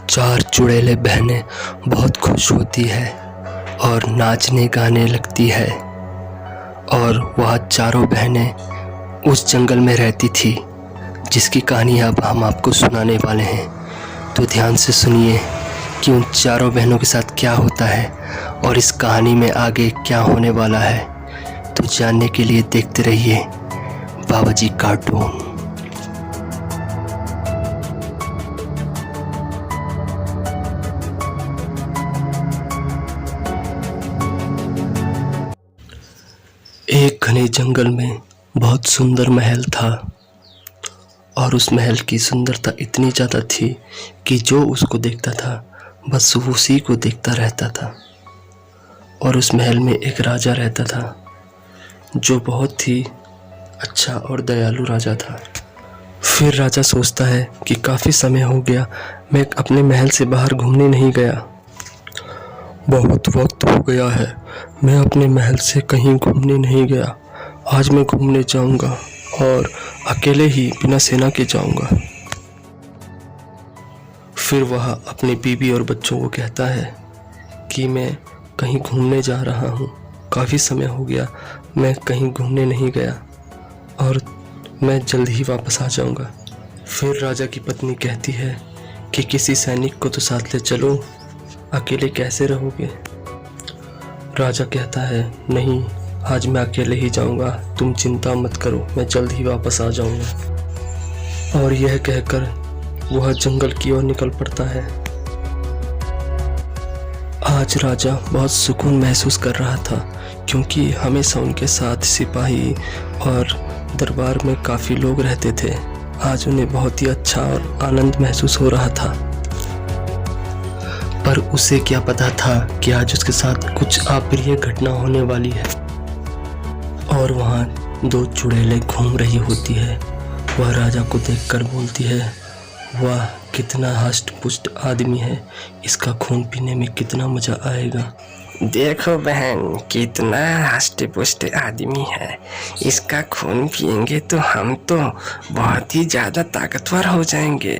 चार चुड़ैले बहनें बहुत खुश होती है और नाचने गाने लगती है। और वह चारों बहनें उस जंगल में रहती थी जिसकी कहानी अब हम आपको सुनाने वाले हैं। तो ध्यान से सुनिए कि उन चारों बहनों के साथ क्या होता है और इस कहानी में आगे क्या होने वाला है। तो जानने के लिए देखते रहिए बाबाजी कार्टून। एक घने जंगल में बहुत सुंदर महल था और उस महल की सुंदरता इतनी ज़्यादा थी कि जो उसको देखता था बस उसी को देखता रहता था। और उस महल में एक राजा रहता था जो बहुत ही अच्छा और दयालु राजा था। फिर राजा सोचता है कि काफ़ी समय हो गया मैं अपने महल से बाहर घूमने नहीं गया। बहुत वक्त हो गया है मैं अपने महल से कहीं घूमने नहीं गया। आज मैं घूमने जाऊंगा और अकेले ही बिना सेना के जाऊंगा। फिर वह अपनी बीवी और बच्चों को कहता है कि मैं कहीं घूमने जा रहा हूँ। काफ़ी समय हो गया मैं कहीं घूमने नहीं गया और मैं जल्द ही वापस आ जाऊंगा। फिर राजा की पत्नी कहती है कि किसी सैनिक को तो साथ ले चलो, अकेले कैसे रहोगे। राजा कहता है नहीं, आज मैं अकेले ही जाऊंगा, तुम चिंता मत करो, मैं जल्द ही वापस आ जाऊंगा। और यह कहकर वह जंगल की ओर निकल पड़ता है। आज राजा बहुत सुकून महसूस कर रहा था क्योंकि हमेशा उनके साथ सिपाही और दरबार में काफ़ी लोग रहते थे। आज उन्हें बहुत ही अच्छा और आनंद महसूस हो रहा था। पर उसे क्या पता था कि आज उसके साथ कुछ अप्रिय घटना होने वाली है। और वहाँ दो चुड़ैलें घूम रही होती है। वह राजा को देखकर बोलती है, वाह कितना हष्ट पुष्ट आदमी है, इसका खून पीने में कितना मज़ा आएगा। देखो बहन, कितना हष्ट पुष्ट आदमी है, इसका खून पिएंगे तो हम तो बहुत ही ज़्यादा ताकतवर हो जाएंगे।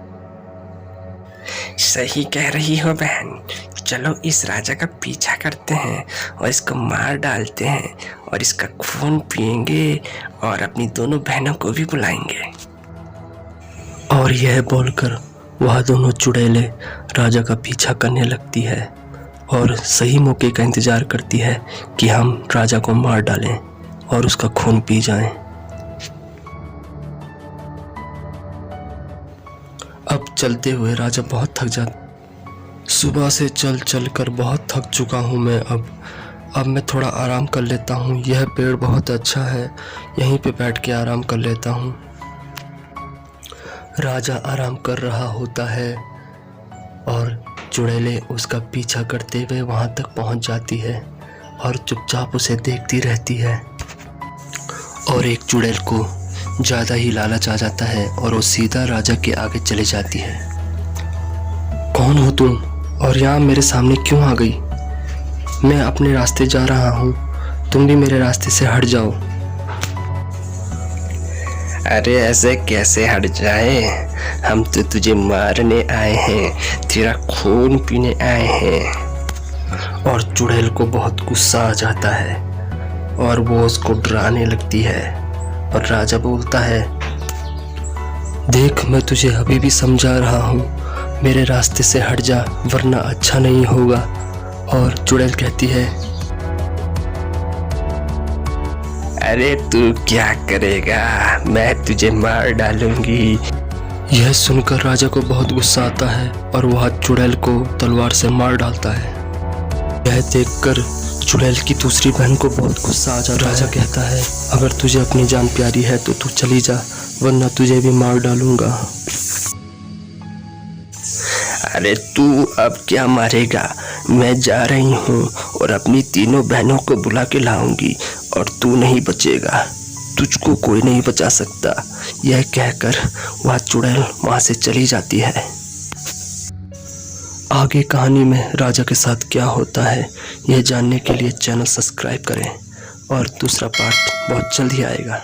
सही कह रही हो बहन, चलो इस राजा का पीछा करते हैं और इसको मार डालते हैं और इसका खून पिएंगे और अपनी दोनों बहनों को भी बुलाएंगे। और यह बोलकर वह दोनों चुड़ैलें राजा का पीछा करने लगती है और सही मौके का इंतज़ार करती है कि हम राजा को मार डालें और उसका खून पी जाएं। अब चलते हुए राजा बहुत थक जाता। सुबह से चल कर बहुत थक चुका हूँ मैं। अब मैं थोड़ा आराम कर लेता हूँ। यह पेड़ बहुत अच्छा है, यहीं पे बैठ के आराम कर लेता हूँ। राजा आराम कर रहा होता है और चुड़ैलें उसका पीछा करते हुए वहाँ तक पहुँच जाती है और चुपचाप उसे देखती रहती है। और एक चुड़ैल को ज़्यादा ही लालच आ जाता है और वो सीधा राजा के आगे चले जाती है। कौन हो तुम और यहाँ मेरे सामने क्यों आ गई? मैं अपने रास्ते जा रहा हूँ, तुम भी मेरे रास्ते से हट जाओ। अरे ऐसे कैसे हट जाए, हम तो तुझे मारने आए हैं, तेरा खून पीने आए हैं। और चुड़ैल को बहुत गुस्सा आ जाता है और वो उसको डराने लगती है। और राजा बोलता है, देख मैं तुझे अभी भी समझा रहा हूँ, मेरे रास्ते से हट जा वरना अच्छा नहीं होगा। और चुड़ैल कहती है, अरे तू क्या करेगा, मैं तुझे मार डालूंगी। यह सुनकर राजा को बहुत गुस्सा आता है और वह चुड़ैल को तलवार से मार डालता है। यह देखकर चुड़ैल की दूसरी बहन को बहुत गुस्सा आ जाता है। राजा कहता है, अगर तुझे अपनी जान प्यारी है तो तू चली जा वरना तुझे भी मार डालूंगा। अरे तू अब क्या मारेगा, मैं जा रही हूँ और अपनी तीनों बहनों को बुला के लाऊंगी और तू नहीं बचेगा, तुझको कोई नहीं बचा सकता। यह कहकर वह चुड़ैल वहाँ से चली जाती है। आगे कहानी में राजा के साथ क्या होता है यह जानने के लिए चैनल सब्सक्राइब करें और दूसरा पार्ट बहुत जल्द ही आएगा।